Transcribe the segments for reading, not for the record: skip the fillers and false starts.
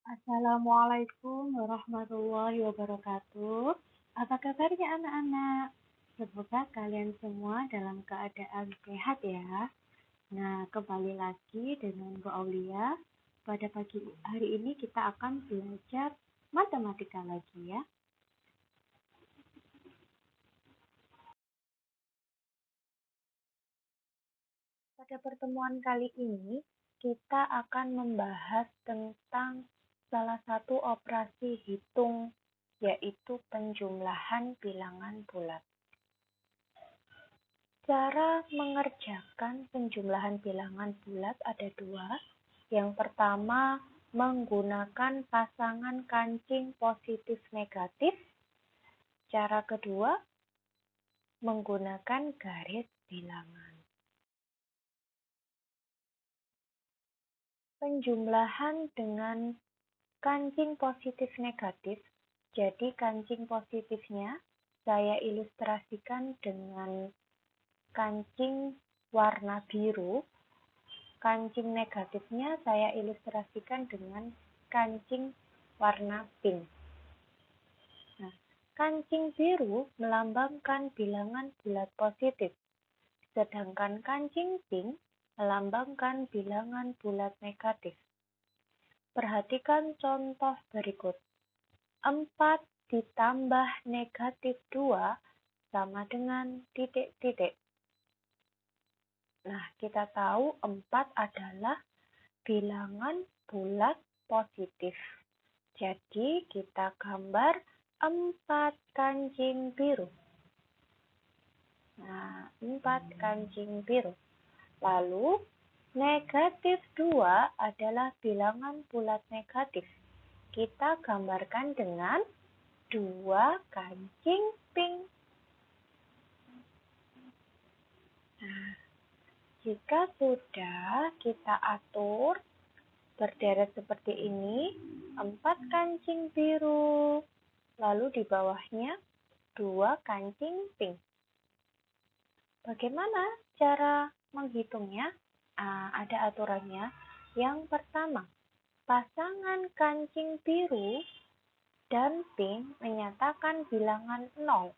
Assalamualaikum warahmatullahi wabarakatuh. Apa kabarnya anak-anak? Semoga kalian semua dalam keadaan sehat ya. Nah, kembali lagi dengan Bu Aulia. Pada pagi hari ini kita akan belajar matematika lagi ya. Pada pertemuan kali ini, kita akan membahas tentang salah satu operasi hitung, yaitu penjumlahan bilangan bulat. Cara mengerjakan penjumlahan bilangan bulat ada dua. Yang pertama, menggunakan pasangan kancing positif negatif. Cara kedua, menggunakan garis bilangan. Penjumlahan dengan kancing positif negatif. Jadi kancing positifnya saya ilustrasikan dengan kancing warna biru. Kancing negatifnya saya ilustrasikan dengan kancing warna pink. Nah, kancing biru melambangkan bilangan bulat positif, sedangkan kancing pink melambangkan bilangan bulat negatif. Perhatikan contoh berikut. 4 ditambah negatif 2 sama dengan titik-titik. Nah, kita tahu 4 adalah bilangan bulat positif. Jadi, kita gambar 4 kancing biru. Nah, 4 kancing biru. Lalu, negatif 2 adalah bilangan bulat negatif. Kita gambarkan dengan 2 kancing pink. Nah, jika sudah kita atur berderet seperti ini, 4 kancing biru, lalu di bawahnya 2 kancing pink. Bagaimana cara menghitungnya? Ada aturannya. Yang pertama, pasangan kancing biru dan pink menyatakan bilangan 0.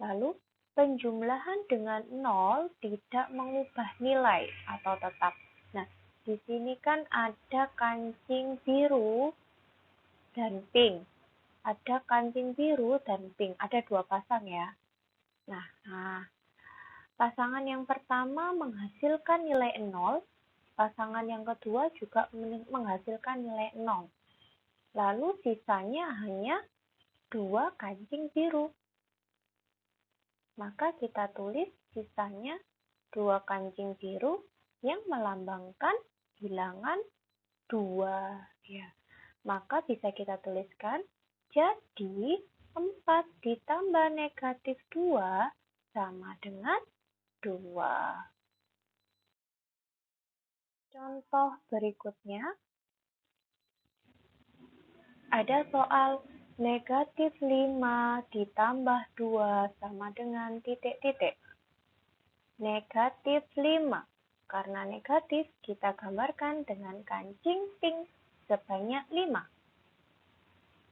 Lalu, penjumlahan dengan 0 tidak mengubah nilai atau tetap. Nah, di sini kan ada kancing biru dan pink. Ada kancing biru dan pink. Ada 2 pasang ya. Nah, pasangan yang pertama menghasilkan nilai 0. Pasangan yang kedua juga menghasilkan nilai 0. Lalu sisanya hanya 2 kancing biru. Maka kita tulis sisanya 2 kancing biru yang melambangkan bilangan 2. Ya. Maka bisa kita tuliskan, jadi 4 ditambah negatif 2 sama dengan 2. Contoh berikutnya, ada soal negatif 5 ditambah 2 sama dengan titik-titik. Negatif 5. Karena negatif, kita gambarkan dengan kancing pink sebanyak 5.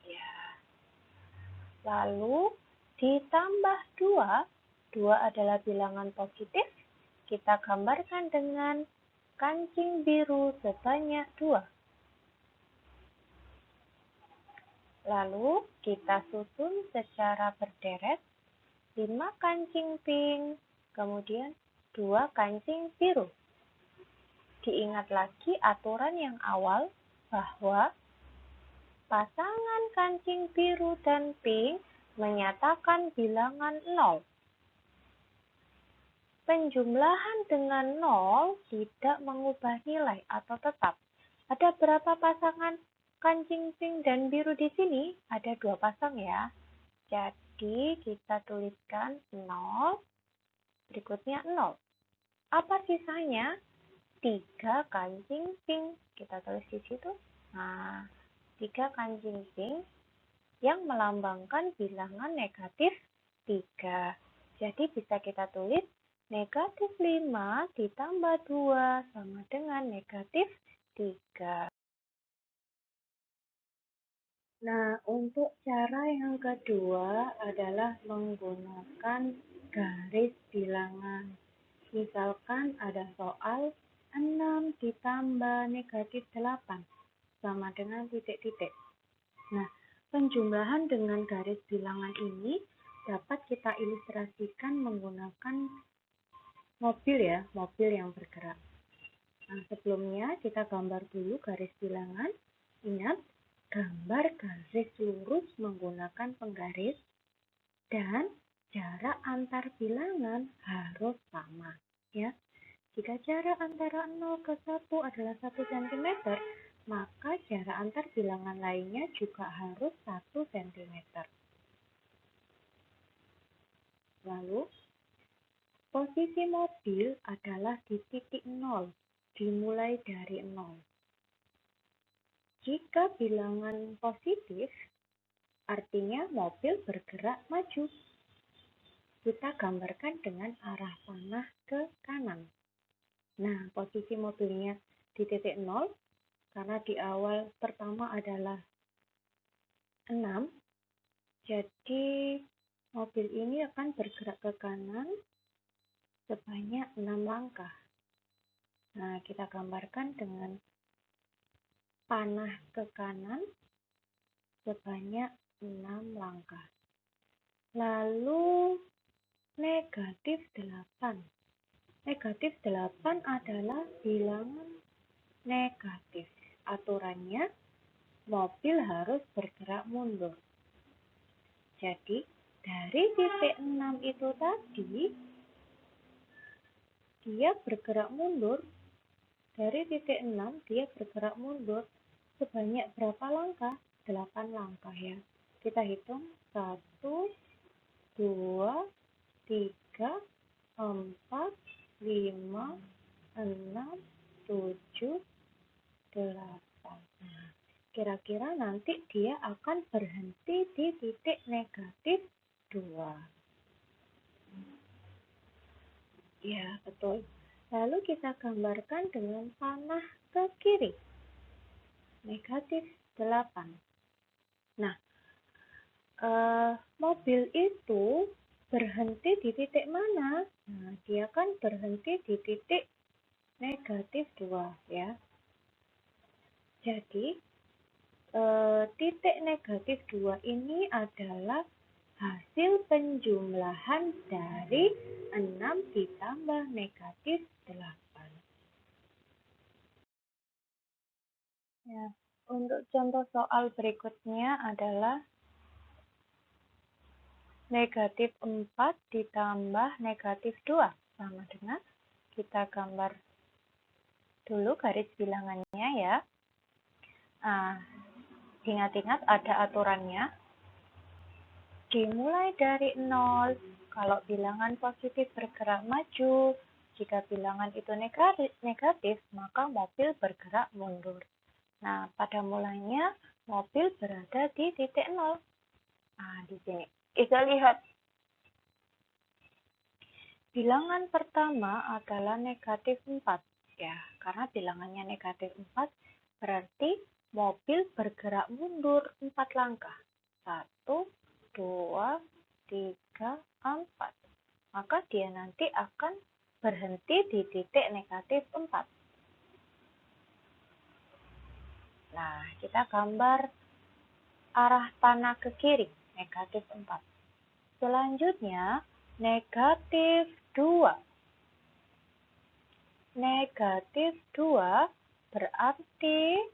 Ya. Lalu, ditambah 2. 2 adalah bilangan positif. Kita gambarkan dengan kancing biru sebanyak 2. Lalu kita susun secara berderet 5 kancing pink, kemudian 2 kancing biru. Diingat lagi aturan yang awal bahwa pasangan kancing biru dan pink menyatakan bilangan 0. Penjumlahan dengan 0 tidak mengubah nilai atau tetap. Ada berapa pasangan kancing pink dan biru di sini? Ada 2 pasang ya. Jadi kita tuliskan 0, berikutnya 0. Apa sisanya? 3 kancing pink. Kita tulis di situ. Nah, 3 kancing pink yang melambangkan bilangan negatif 3. Jadi bisa kita tulis negatif 5 ditambah 2 sama dengan negatif 3. Nah, untuk cara yang kedua adalah menggunakan garis bilangan. Misalkan ada soal 6 ditambah negatif 8 sama dengan titik-titik. Nah, penjumlahan dengan garis bilangan ini dapat kita ilustrasikan menggunakan mobil ya, mobil yang bergerak. Nah, sebelumnya kita gambar dulu garis bilangan. Ingat, gambar garis lurus menggunakan penggaris dan jarak antar bilangan harus sama. Ya, jika jarak antara 0 ke 1 adalah 1 cm, maka jarak antar bilangan lainnya juga harus 1 cm. Lalu, posisi mobil adalah di titik 0, dimulai dari 0. Jika bilangan positif, artinya mobil bergerak maju. Kita gambarkan dengan arah panah ke kanan. Nah, posisi mobilnya di titik 0, karena di awal pertama adalah 6, jadi mobil ini akan bergerak ke kanan sebanyak 6 langkah. Nah, kita gambarkan dengan panah ke kanan sebanyak 6 langkah. Lalu negatif 8. Negatif 8 adalah bilangan negatif. Aturannya, mobil harus bergerak mundur. Jadi, dari titik 6 itu tadi, dia bergerak mundur. Dari titik 6, dia bergerak mundur sebanyak berapa langkah? 8 langkah ya. Kita hitung 1, 2, 3, 4, 5, 6, 7, 8. Nah, kira-kira nanti dia akan berhenti di titik negatif 2. Ya, betul. Lalu kita gambarkan dengan panah ke kiri. Negatif 8. Nah, mobil itu berhenti di titik mana? Nah, dia kan berhenti di titik negatif 2 ya. Jadi, titik negatif 2 ini adalah hasil penjumlahan dari 6 ditambah negatif 8. Ya, untuk contoh soal berikutnya adalah negatif 4 ditambah negatif 2 sama dengan, kita gambar dulu garis bilangannya ya. Nah, ingat-ingat ada aturannya. Dimulai dari 0, kalau bilangan positif bergerak maju, jika bilangan itu negatif, maka mobil bergerak mundur. Nah, pada mulanya mobil berada di titik 0. Nah, di sini kita lihat bilangan pertama adalah negatif 4. Ya, karena bilangannya negatif 4, berarti mobil bergerak mundur 4 langkah. 1, 2, 3, 4. Maka dia nanti akan berhenti di titik negatif 4. Nah, kita gambar arah panah ke kiri, negatif 4. Selanjutnya, negatif 2. Negatif 2 berarti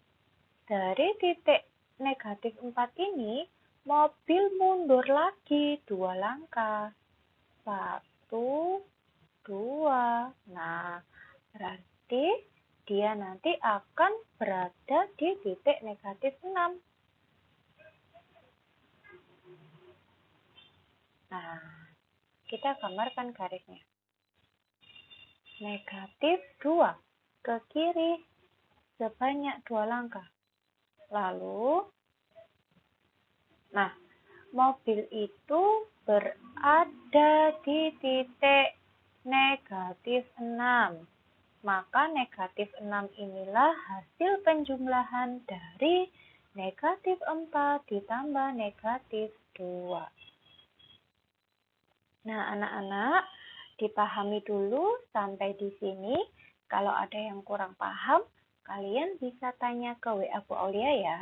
dari titik negatif 4 ini, mobil mundur lagi 2 langkah. 1, 2. Nah, berarti dia nanti akan berada di titik negatif 6. Nah, kita gambarkan garisnya. Negatif 2 ke kiri sebanyak 2 langkah. Lalu, nah, mobil itu berada di titik negatif 6. Maka negatif 6 inilah hasil penjumlahan dari Negatif 4 ditambah negatif 2. Nah, anak-anak, dipahami dulu sampai di sini. Kalau ada yang kurang paham, kalian bisa tanya ke WA Bu Aulia ya.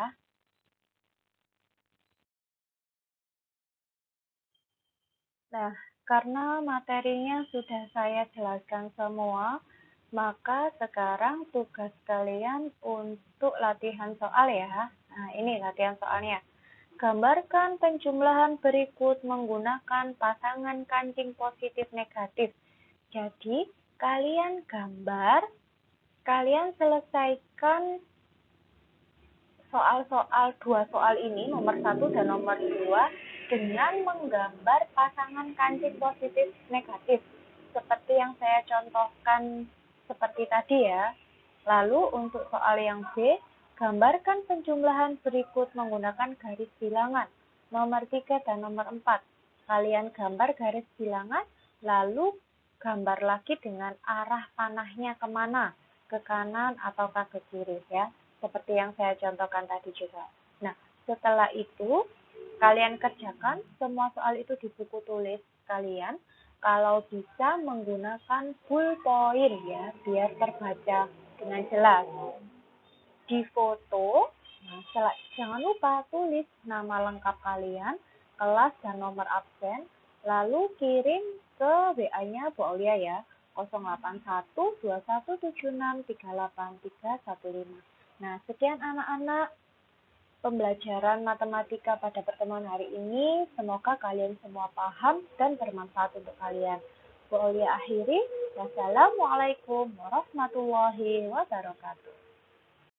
Nah, karena materinya sudah saya jelaskan semua, maka sekarang tugas kalian untuk latihan soal ya. Nah, ini latihan soalnya. Gambarkan penjumlahan berikut menggunakan pasangan kancing positif negatif. Jadi, kalian gambar, kalian selesaikan soal-soal dua soal ini, nomor 1 dan nomor 2, dengan menggambar pasangan kancing positif negatif. Seperti yang saya contohkan seperti tadi ya. Lalu untuk soal yang B, gambarkan penjumlahan berikut menggunakan garis bilangan. Nomor 3 dan nomor 4. Kalian gambar garis bilangan, lalu gambar lagi dengan arah panahnya kemana, ke kanan atau ke kiri ya. Seperti yang saya contohkan tadi juga. Nah, setelah itu, kalian kerjakan semua soal itu di buku tulis kalian. Kalau bisa menggunakan ballpoint ya, biar terbaca dengan jelas. Di foto, nah, jangan lupa tulis nama lengkap kalian, kelas dan nomor absen, lalu kirim ke WA-nya Bu Aulia ya, 081217638315. Nah, sekian anak-anak pembelajaran matematika pada pertemuan hari ini. Semoga kalian semua paham dan bermanfaat untuk kalian. Bu Aulia akhiri. Wassalamualaikum warahmatullahi wabarakatuh.